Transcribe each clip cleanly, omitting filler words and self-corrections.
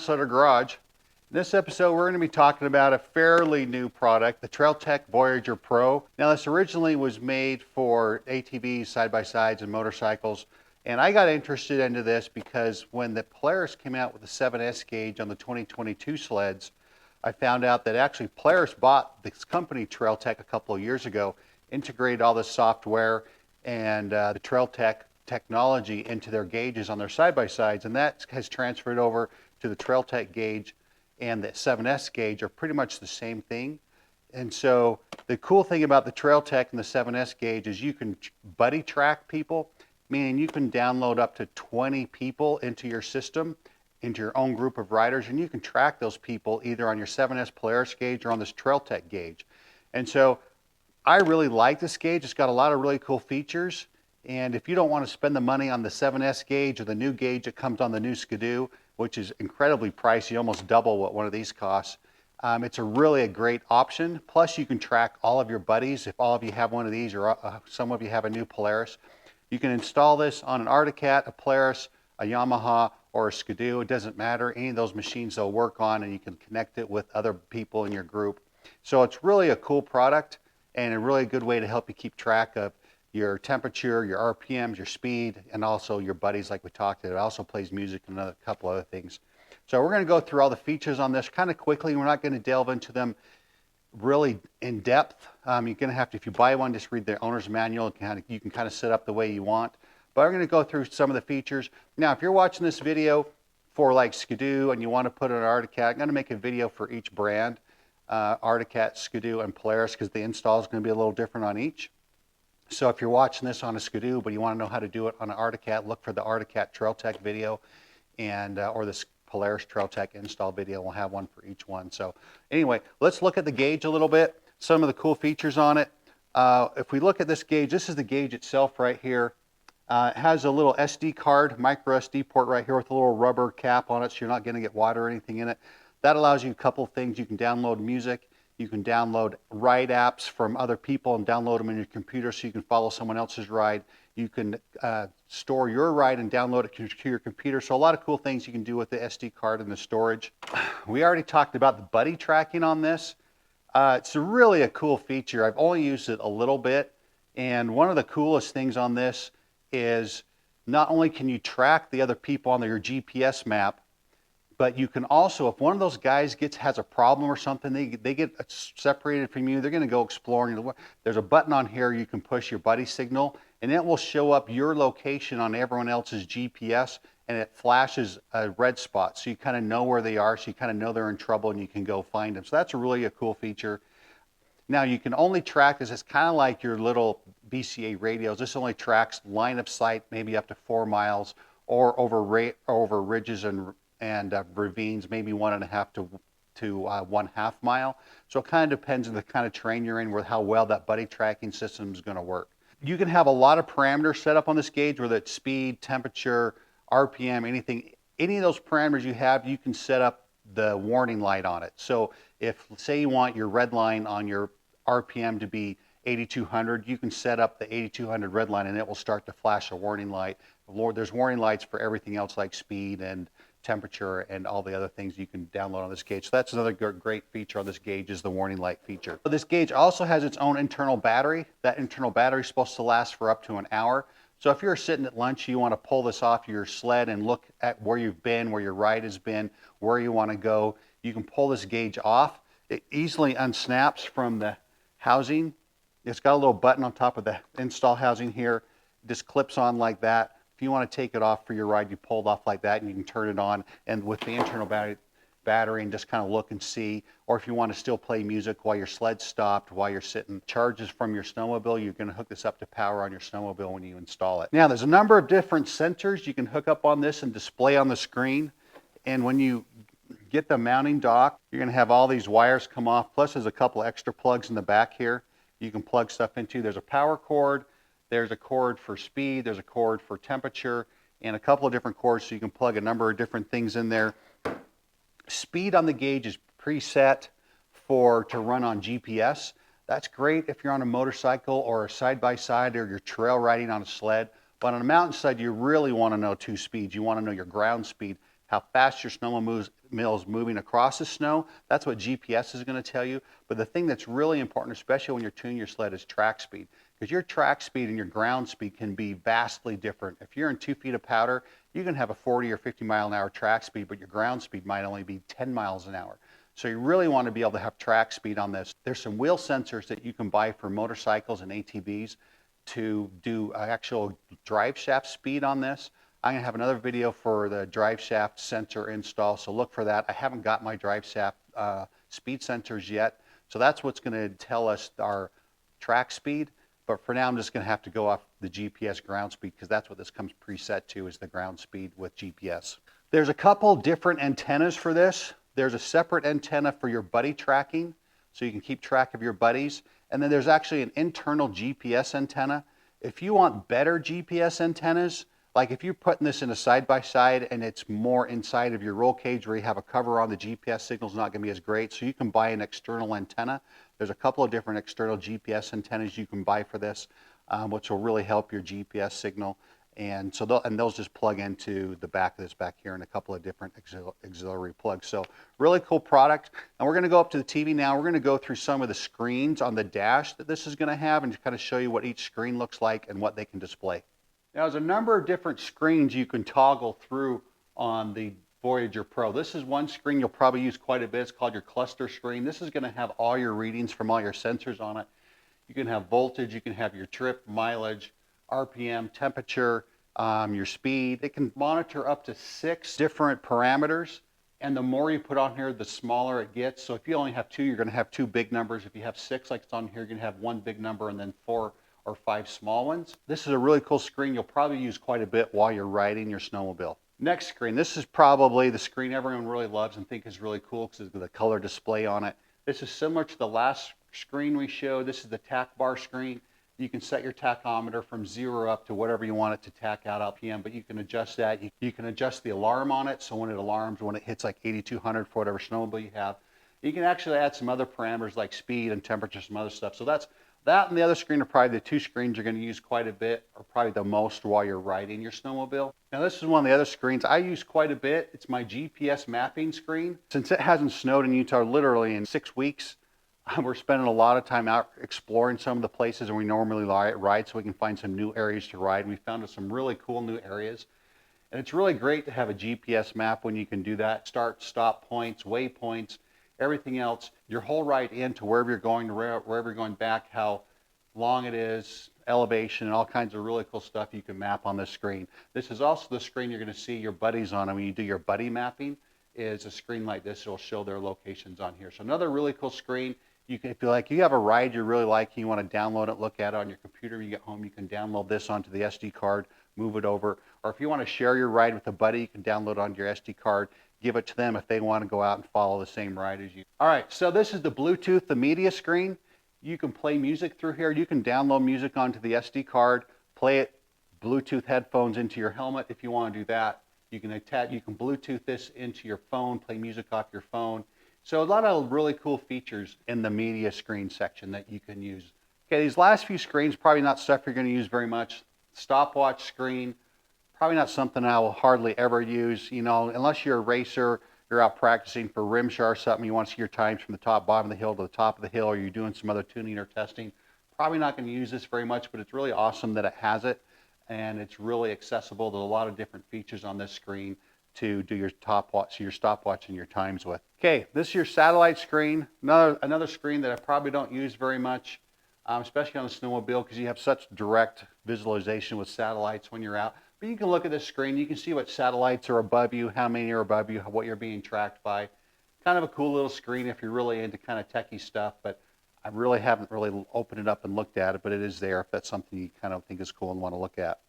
Sled Garage. In this episode, we're going to be talking about a fairly new product, the Trail Tech Voyager Pro. Now, this originally was made for ATVs, side-by-sides, and motorcycles. And I got interested into this because when the Polaris came out with the 7S gauge on the 2022 sleds, I found out that actually Polaris bought this company Trail Tech a couple of years ago, integrated all this software and the Trail Tech technology into their gauges on their side-by-sides, and that has transferred over to the Trail Tech gauge and the 7S gauge are pretty much the same thing. And so the cool thing about the Trail Tech and the 7S gauge is you can buddy track people, meaning you can download up to 20 people into your system, into your own group of riders, and you can track those people either on your 7S Polaris gauge or on this Trail Tech gauge. And so I really like this gauge. It's got a lot of really cool features. And if you don't want to spend the money on the 7S gauge or the new gauge that comes on the new Skidoo, which is incredibly pricey, almost double what one of these costs, it's really a great option. Plus, you can track all of your buddies. If all of you have one of these or some of you have a new Polaris, you can install this on an Arctic Cat, a Polaris, a Yamaha, or a Skidoo. It doesn't matter. Any of those machines they'll work on, and you can connect it with other people in your group. So it's really a cool product and a really good way to help you keep track of your temperature, your RPMs, your speed, and also your buddies like we talked about. It also plays music and a couple other things. So we're going to go through all the features on this kind of quickly. We're not going to delve into them really in depth. You're going to have to, if you buy one, just read the owner's manual. You can kind of set up the way you want. But I'm going to go through some of the features. Now, if you're watching this video for like Skidoo and you want to put an Arctic Cat, I'm going to make a video for each brand, Arctic Cat, Skidoo, and Polaris, because the install is going to be a little different on each. So if you're watching this on a Skidoo, but you want to know how to do it on an Arctic Cat, look for the Arctic Cat Trail Tech video and or this Polaris Trail Tech install video. We'll have one for each one. So anyway, let's look at the gauge a little bit, some of the cool features on it. If we look at this gauge, this is the gauge itself right here. It has a little SD card, micro SD port right here with a little rubber cap on it, so you're not going to get water or anything in it. That allows you a couple of things. You can download music. You can download ride apps from other people and download them in your computer so you can follow someone else's ride. You can store your ride and download it to your computer. So a lot of cool things you can do with the SD card and the storage. We already talked about the buddy tracking on this. It's really a cool feature. I've only used it a little bit. And one of the coolest things on this is not only can you track the other people on your GPS map, but you can also, if one of those guys has a problem or something, they get separated from you, they're going to go exploring. There's a button on here you can push your buddy signal, and it will show up your location on everyone else's GPS, and it flashes a red spot, so you kind of know where they are, so you kind of know they're in trouble, and you can go find them. So that's really a cool feature. Now, you can only track this. It's kind of like your little BCA radios. This only tracks line of sight, maybe up to 4 miles, or over ridges and ravines, maybe 1.5 to 1/2 mile. So it kind of depends on the kind of terrain you're in, with how well that buddy tracking system is going to work. You can have a lot of parameters set up on this gauge, whether it's speed, temperature, RPM, anything. Any of those parameters you have, you can set up the warning light on it. So if, say, you want your red line on your RPM to be 8,200, you can set up the 8,200 red line and it will start to flash a warning light. There's warning lights for everything else like speed and temperature and all the other things you can download on this gauge. So that's another great feature on this gauge, is the warning light feature. This gauge also has its own internal battery. That internal battery is supposed to last for up to an hour. So if you're sitting at lunch, you want to pull this off your sled and look at where you've been, where your ride has been, where you want to go, you can pull this gauge off. It easily unsnaps from the housing. It's got a little button on top of the install housing here. It just clips on like that. If you want to take it off for your ride, you pull it off like that and you can turn it on, and with the internal battery and just kind of look and see. Or if you want to still play music while your sled's stopped, while you're sitting, charges from your snowmobile, you're going to hook this up to power on your snowmobile when you install it. Now, there's a number of different sensors you can hook up on this and display on the screen. And when you get the mounting dock, you're going to have all these wires come off, plus there's a couple extra plugs in the back here you can plug stuff into. There's a power cord, there's a cord for speed, there's a cord for temperature, and a couple of different cords, so you can plug a number of different things in there. Speed on the gauge is preset to run on GPS. That's great if you're on a motorcycle or a side-by-side or you're trail riding on a sled. But on a mountainside, you really want to know two speeds. You want to know your ground speed, how fast your snowmobile mills moving across the snow. That's what GPS is going to tell you. But the thing that's really important, especially when you're tuning your sled, is track speed. Because your track speed and your ground speed can be vastly different. If you're in 2 feet of powder, you can have a 40 or 50 mile an hour track speed, but your ground speed might only be 10 miles an hour. So you really want to be able to have track speed on this. There's some wheel sensors that you can buy for motorcycles and ATVs to do actual drive shaft speed on this. I'm going to have another video for the drive shaft sensor install, so look for that. I haven't got my drive shaft speed sensors yet, so that's what's going to tell us our track speed. But for now, I'm just going to have to go off the GPS ground speed, because that's what this comes preset to, is the ground speed with GPS. There's a couple different antennas for this. There's a separate antenna for your buddy tracking, so you can keep track of your buddies. And then there's actually an internal GPS antenna. If you want better GPS antennas, like if you're putting this in a side-by-side and it's more inside of your roll cage where you have a cover on, the GPS signal's not going to be as great, so you can buy an external antenna. There's a couple of different external GPS antennas you can buy for this, which will really help your GPS signal. And so those just plug into the back of this back here, and a couple of different auxiliary plugs. So really cool product. And we're going to go up to the TV now. We're going to go through some of the screens on the dash that this is going to have, and kind of show you what each screen looks like and what they can display. Now, there's a number of different screens you can toggle through on the Voyager Pro. This is one screen you'll probably use quite a bit. It's called your cluster screen. This is going to have all your readings from all your sensors on it. You can have voltage, you can have your trip, mileage, RPM, temperature, your speed. It can monitor up to 6 different parameters, and the more you put on here, the smaller it gets. So if you only have 2, you're going to have 2 big numbers. If you have 6 like it's on here, you're going to have 1 big number and then 4 or 5 small ones. This is a really cool screen you'll probably use quite a bit while you're riding your snowmobile. Next screen, this is probably the screen everyone really loves and think is really cool because of the color display on it. This is similar to the last screen we showed. This is the tack bar screen. You can set your tachometer from 0 up to whatever you want it to tack out RPM, but you can adjust that. You can adjust the alarm on it, so when it alarms when it hits like 8,200 for whatever snowmobile you have. You can actually add some other parameters like speed and temperature, some other stuff. So that and the other screen are probably the 2 screens you're going to use quite a bit, or probably the most while you're riding your snowmobile. Now this is one of the other screens I use quite a bit. It's my GPS mapping screen. Since it hasn't snowed in Utah literally in 6 weeks, we're spending a lot of time out exploring some of the places we normally ride, so we can find some new areas to ride. We found some really cool new areas. And it's really great to have a GPS map when you can do that. Start, stop points, waypoints, everything else. Your whole ride in to wherever you're going, to wherever you're going back, how long it is, elevation, and all kinds of really cool stuff you can map on this screen. This is also the screen you're going to see your buddies on. And when you do your buddy mapping, is a screen like this. It'll show their locations on here. So another really cool screen. You can, if you have a ride you really like, and you want to download it, look at it on your computer when you get home, you can download this onto the SD card, move it over. Or if you want to share your ride with a buddy, you can download it onto your SD card, give it to them if they want to go out and follow the same ride as you. All right, so this is the Bluetooth, the media screen. You can play music through here. You can download music onto the SD card, play it, Bluetooth headphones into your helmet if you want to do that. You can Bluetooth this into your phone, play music off your phone. So a lot of really cool features in the media screen section that you can use. Okay, these last few screens, probably not stuff you're going to use very much. Stopwatch screen, probably not something I will hardly ever use, unless you're a racer, you're out practicing for rimshot or something, you want to see your times from the bottom of the hill to the top of the hill, or you're doing some other tuning or testing. Probably not going to use this very much, but it's really awesome that it has it, and it's really accessible. There's a lot of different features on this screen to do your stopwatch and your times with. Okay, this is your satellite screen. Another screen that I probably don't use very much, especially on a snowmobile, because you have such direct visualization with satellites when you're out. But you can look at this screen, you can see what satellites are above you, how many are above you, what you're being tracked by. Kind of a cool little screen if you're really into kind of techie stuff, but I really haven't opened it up and looked at it, but it is there if that's something you kind of think is cool and want to look at.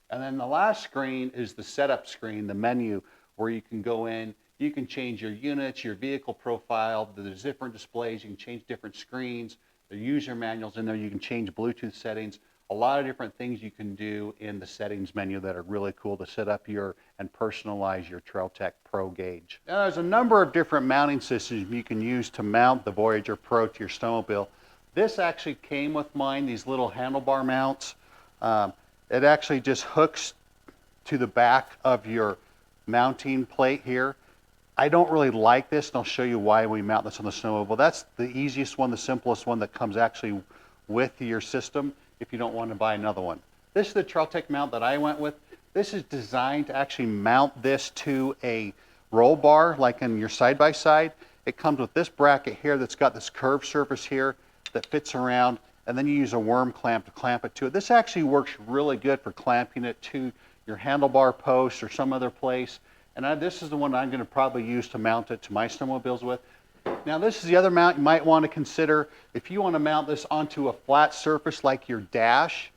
And then the last screen is the setup screen, the menu, where you can go in, you can change your units, your vehicle profile, there's different displays, you can change different screens, the user manuals in there, you can change Bluetooth settings, a lot of different things you can do in the settings menu that are really cool to set up and personalize your Trail Tech Pro gauge. Now there's a number of different mounting systems you can use to mount the Voyager Pro to your snowmobile. This actually came with mine, these little handlebar mounts. It actually just hooks to the back of your mounting plate here. I don't really like this, and I'll show you why we mount this on the snowmobile. That's the easiest one, the simplest one that comes actually with your system if you don't want to buy another one. This is the Trail Tech mount that I went with. This is designed to actually mount this to a roll bar like in your side-by-side. It comes with this bracket here that's got this curved surface here that fits around, and then you use a worm clamp to clamp it to it. This actually works really good for clamping it to your handlebar post or some other place. And this is the one I'm going to probably use to mount it to my snowmobiles with. Now this is the other mount you might want to consider. If you want to mount this onto a flat surface like your dash,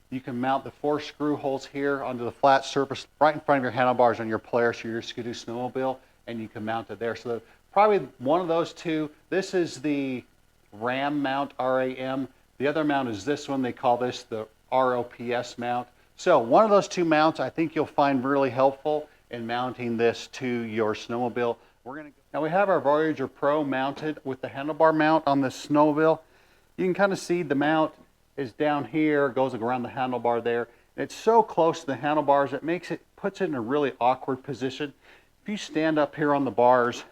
you can mount the 4 screw holes here onto the flat surface right in front of your handlebars on your Polaris or your Skidoo snowmobile, and you can mount it there. So probably one of those two. This is the RAM mount, RAM. The other mount is this one. They call this the ROPS mount. So one of those two mounts I think you'll find really helpful in mounting this to your snowmobile. Now we have our Voyager Pro mounted with the handlebar mount on this snowmobile. You can kind of see the mount is down here, goes around the handlebar there. And it's so close to the handlebars, puts it in a really awkward position. If you stand up here on the bars,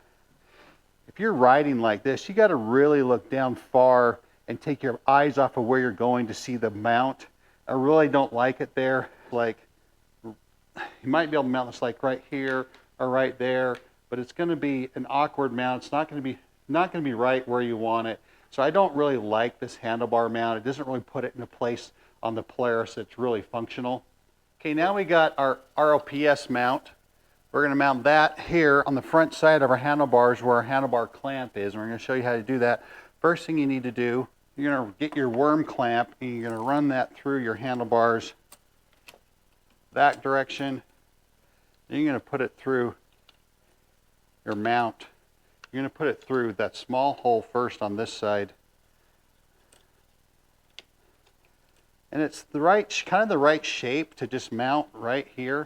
if you're riding like this, you got to really look down far and take your eyes off of where you're going to see the mount. I really don't like it there. Like, you might be able to mount this like right here or right there, but it's going to be an awkward mount. It's not going to be right where you want it. So I don't really like this handlebar mount. It doesn't really put it in a place on the Polaris that's really functional. Okay, now we got our ROPS mount. We're going to mount that here on the front side of our handlebars where our handlebar clamp is. And we're going to show you how to do that. First thing you need to do, you're going to get your worm clamp and you're going to run that through your handlebars that direction. Then you're going to put it through your mount. You're going to put it through that small hole first on this side. And it's the right, kind of the right shape to just mount right here.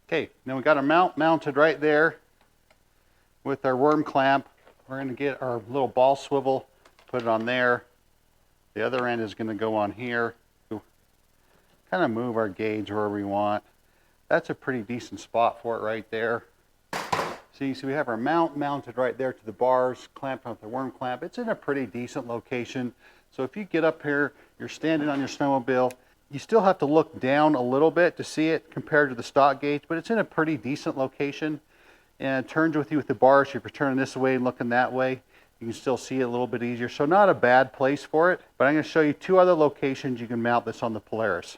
Okay, now we got our mount mounted right there with our worm clamp. We're going to get our little ball swivel, put it on there. The other end is going to go on here. Kind of move our gauge where we want. That's a pretty decent spot for it right there. See, so we have our mount mounted right there to the bars, clamped on the worm clamp. It's in a pretty decent location. So if you get up here, you're standing on your snowmobile, you still have to look down a little bit to see it compared to the stock gauge, but it's in a pretty decent location. And it turns with you with the bars. If you're turning this way and looking that way, you can still see it a little bit easier. So not a bad place for it, but I'm going to show you 2 other locations you can mount this on the Polaris.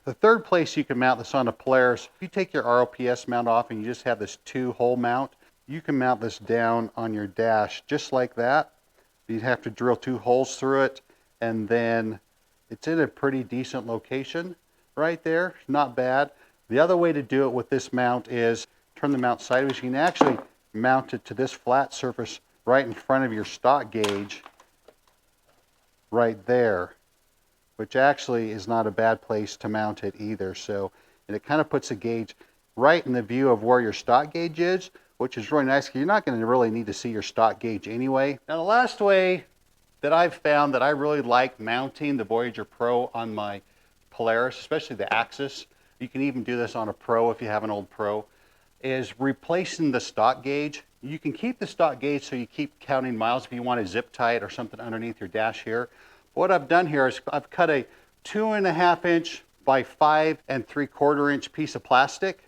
The third place you can mount this on a Polaris, if you take your ROPS mount off and you just have this 2-hole mount, you can mount this down on your dash just like that. You'd have to drill 2 holes through it, and then it's in a pretty decent location right there. Not bad. The other way to do it with this mount is turn the mount sideways. You can actually mount it to this flat surface right in front of your stock gauge right there, which actually is not a bad place to mount it either. So, and it kind of puts the gauge right in the view of where your stock gauge is, which is really nice because you're not going to really need to see your stock gauge anyway. Now the last way that I've found that I really like mounting the Voyager Pro on my Polaris, especially the axis, you can even do this on a Pro if you have an old Pro, is replacing the stock gauge. You can keep the stock gauge so you keep counting miles if you want to zip tie it or something underneath your dash here. What I've done here is I've cut a 2.5 inch by 5 3/4 inch piece of plastic.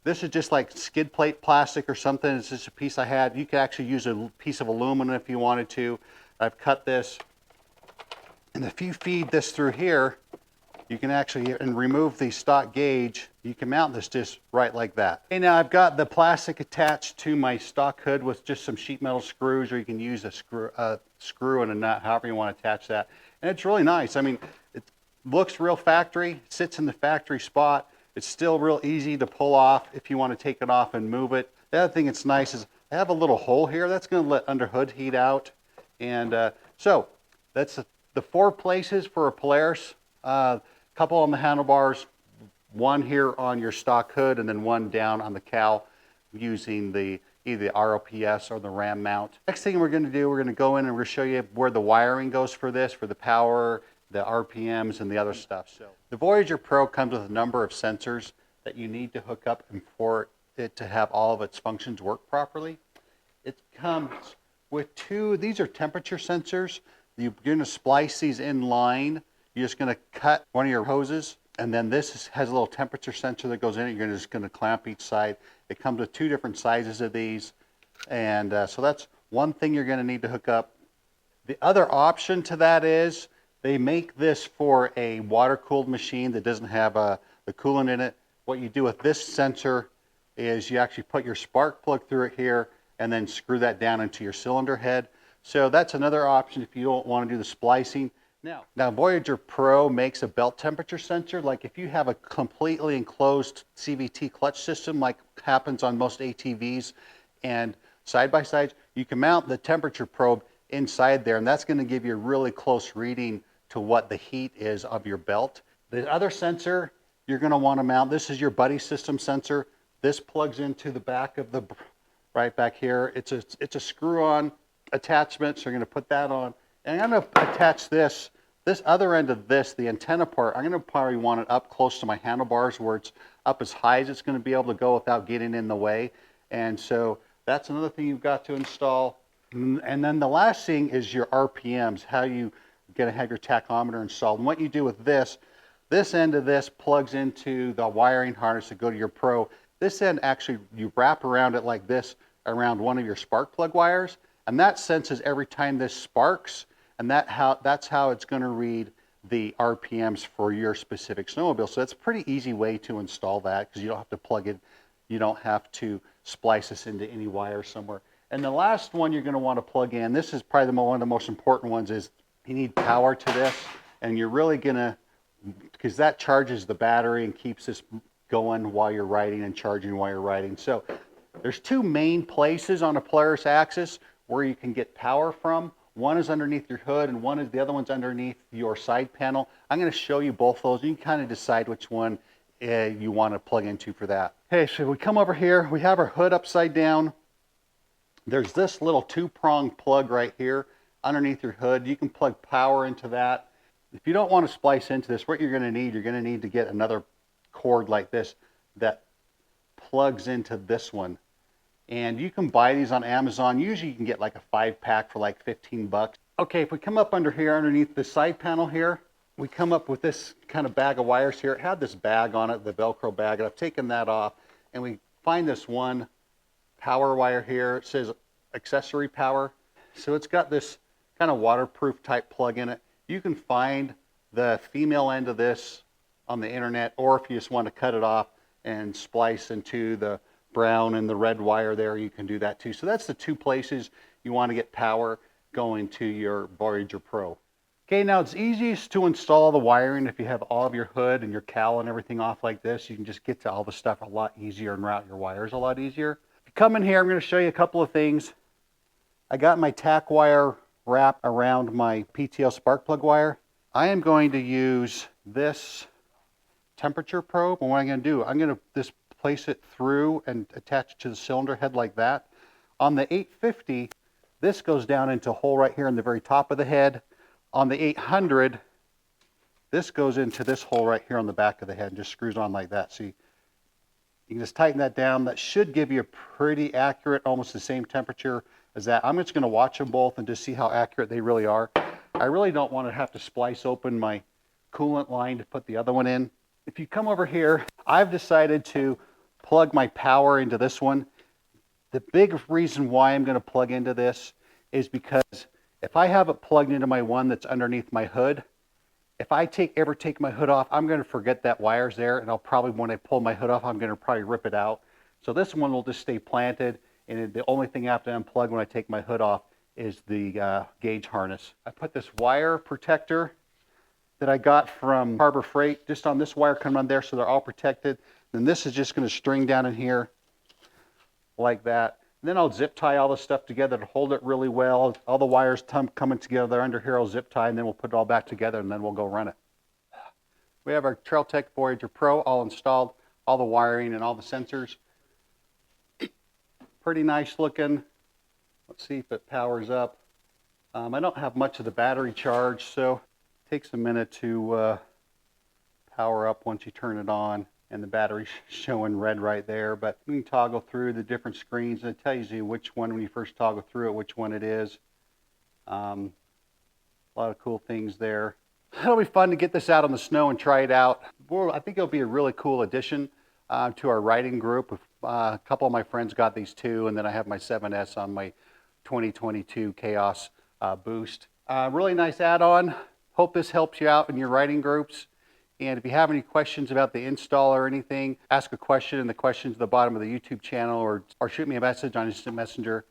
This is just like skid plate plastic or something. It's just a piece I had. You could actually use a piece of aluminum if you wanted to. I've cut this, and if you feed this through here, you can actually remove the stock gauge. You can mount this just right like that. Okay, now I've got the plastic attached to my stock hood with just some sheet metal screws, or you can use a screw and a nut, however you want to attach that. And it's really nice. I mean, it looks real factory, sits in the factory spot. It's still real easy to pull off if you want to take it off and move it. The other thing that's nice is I have a little hole here that's going to let under hood heat out. And so that's the 4 places for a Polaris. Couple on the handlebars, 1 here on your stock hood, and then 1 down on the cowl using either the ROPS or the RAM mount. Next thing we're going to do, we're going to go in and we're going to show you where the wiring goes for this, for the power, the RPMs, and the other stuff. So the Voyager Pro comes with a number of sensors that you need to hook up and for it to have all of its functions work properly. It comes with two, these are temperature sensors. You're going to splice these in line. You're just going to cut one of your hoses, and then this has a little temperature sensor that goes in it. You're just going to clamp each side. It comes with two different sizes of these, and so that's one thing you're going to need to hook up. The other option to that is they make this for a water-cooled machine that doesn't have the coolant in it. What you do with this sensor is you actually put your spark plug through it here and then screw that down into your cylinder head. So that's another option if you don't want to do the splicing. Now Voyager Pro makes a belt temperature sensor. Like if you have a completely enclosed CVT clutch system like happens on most ATVs and side-by-sides, you can mount the temperature probe inside there, and that's going to give you a really close reading to what the heat is of your belt. The other sensor you're going to want to mount, this is your buddy system sensor. This plugs into the back of the, right back here. It's a screw-on attachment, so you're going to put that on. And I'm going to attach this other end of this, the antenna part, I'm going to probably want it up close to my handlebars where it's up as high as it's going to be able to go without getting in the way. And so that's another thing you've got to install. And then the last thing is your RPMs, how you going to have your tachometer installed. And what you do with this end of this plugs into the wiring harness to go to your Pro. This end actually, you wrap around it like this around one of your spark plug wires, and that senses every time this sparks, and that's how it's going to read the RPMs for your specific snowmobile. So it's a pretty easy way to install that because you don't have to plug it, you don't have to splice this into any wire somewhere. And the last one you're going to want to plug in, this is probably one of the most important ones, is you need power to this, and you're really going to, because that charges the battery and keeps this going while you're riding and charging while you're riding. So there's two main places on a Polaris axis where you can get power from. One is underneath your hood and the other one's underneath your side panel. I'm going to show you both those. You can kind of decide which one you want to plug into for that. Okay, so we come over here, we have our hood upside down. There's this little two-prong plug right here underneath your hood. You can plug power into that. If you don't want to splice into this, what you're going to need to get another cord like this that plugs into this one. And you can buy these on Amazon. Usually you can get like a 5-pack for like 15 bucks. Okay, if we come up under here underneath the side panel here, we come up with this kind of bag of wires here. It had this bag on it, the Velcro bag, and I've taken that off. And we find this one power wire here. It says accessory power. So it's got this kind of waterproof type plug in it. You can find the female end of this on the internet, or if you just want to cut it off and splice into the brown and the red wire there, you can do that too. So that's the two places you want to get power going to your Voyager Pro. Okay, now it's easiest to install the wiring if you have all of your hood and your cowl and everything off like this. You can just get to all the stuff a lot easier and route your wires a lot easier. If you come in here, I'm going to show you a couple of things. I got my tack wire wrapped around my PTO spark plug wire. I am going to use this temperature probe, and what I'm going to do, I'm going to just place it through and attach it to the cylinder head like that. On the 850, this goes down into a hole right here in the very top of the head. On the 800, this goes into this hole right here on the back of the head and just screws on like that. So you can just tighten that down. That should give you a pretty accurate, almost the same temperature as that. I'm just going to watch them both and just see how accurate they really are. I really don't want to have to splice open my coolant line to put the other one in. If you come over here, I've decided to plug my power into this one. The big reason why I'm going to plug into this is because if I have it plugged into my one that's underneath my hood, if I ever take my hood off, I'm going to forget that wire's there, and I'll probably, when I pull my hood off, I'm going to probably rip it out. So this one will just stay planted, and the only thing I have to unplug when I take my hood off is the gauge harness. I put this wire protector that I got from Harbor Freight just on this wire coming on there, so they're all protected. Then this is just going to string down in here like that. And then I'll zip tie all the stuff together to hold it really well. All the wires coming together under here, I'll zip tie, and then we'll put it all back together, and then we'll go run it. We have our Trail Tech Voyager Pro all installed, all the wiring and all the sensors. Pretty nice looking. Let's see if it powers up. I don't have much of the battery charge, so it takes a minute to power up once you turn it on. and the battery's showing red right there. But you can toggle through the different screens, and it tells you which one, when you first toggle through it, which one it is. A lot of cool things there. It'll be fun to get this out on the snow and try it out. I think it'll be a really cool addition to our riding group. A couple of my friends got these too, and then I have my 7S on my 2022 Chaos Boost. Really nice add-on. Hope this helps you out in your riding groups. And if you have any questions about the install or anything, ask a question in the questions at the bottom of the YouTube channel, or shoot me a message on Instant Messenger.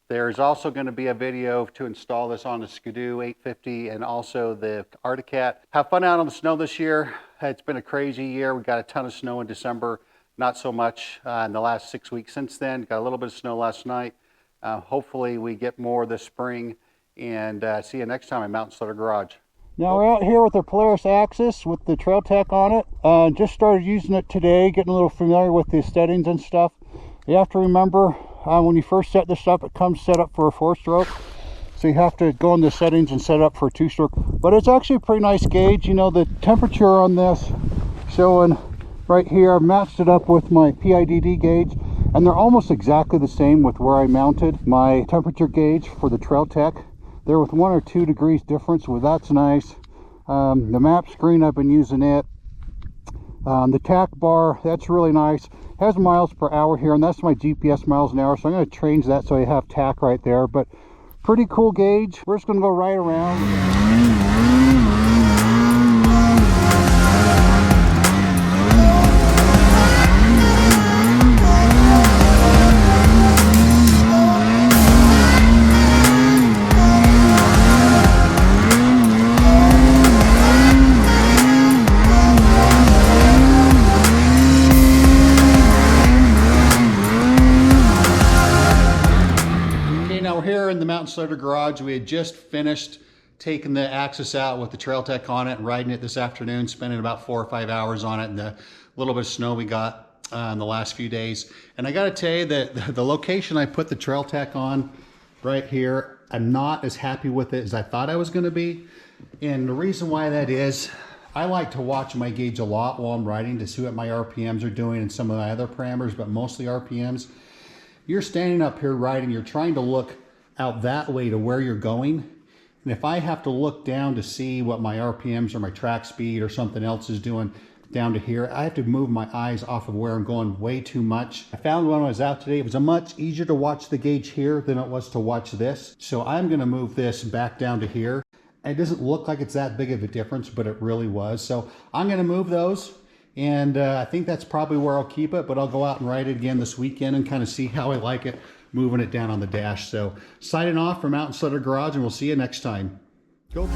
There's also going to be a video to install this on the Skidoo 850 and also the Arctic Cat. Have fun out on the snow this year. It's been a crazy year. We got a ton of snow in December, not so much in the last 6 weeks since then. Got a little bit of snow last night. Hopefully we get more this spring, and see you next time at Mountain Sleder Garage. Now we're out here with our Polaris Axis with the Trail Tech on it. Just started using it today, getting a little familiar with the settings and stuff. You have to remember, when you first set this up, it comes set up for a 4-stroke. So you have to go in the settings and set up for a 2-stroke. But it's actually a pretty nice gauge. You know, the temperature on this showing right here, I've matched it up with my PIDD gauge, and they're almost exactly the same with where I mounted my temperature gauge for the Trail Tech. They're with 1 or 2 degrees difference, so that's nice. The map screen, I've been using it. The tack bar, that's really nice. Has miles per hour here, and that's my GPS miles an hour, so I'm going to change that so I have tack right there. But pretty cool gauge. We're just going to go right around. In the Mountain Sleder Garage, we had just finished taking the Axis out with the Trail Tech on it and riding it this afternoon, spending about 4 or 5 hours on it, and the little bit of snow we got in the last few days. And I got to tell you that the location I put the Trail Tech on right here, I'm not as happy with it as I thought I was going to be. And the reason why that is, I like to watch my gauge a lot while I'm riding to see what my RPMs are doing and some of my other parameters, but mostly RPMs. You're standing up here riding, you're trying to look out that way to where you're going, and if I have to look down to see what my RPMs or my track speed or something else is doing down to here, I have to move my eyes off of where I'm going way too much. I found when I was out today, it was much easier to watch the gauge here than it was to watch this, so I'm going to move this back down to here. It doesn't look like it's that big of a difference, but it really was. So I'm going to move those, and I think that's probably where I'll keep it, but I'll go out and ride it again this weekend and kind of see how I like it moving it down on the dash. So signing off from Mountain Sleder Garage, and we'll see you next time. Go.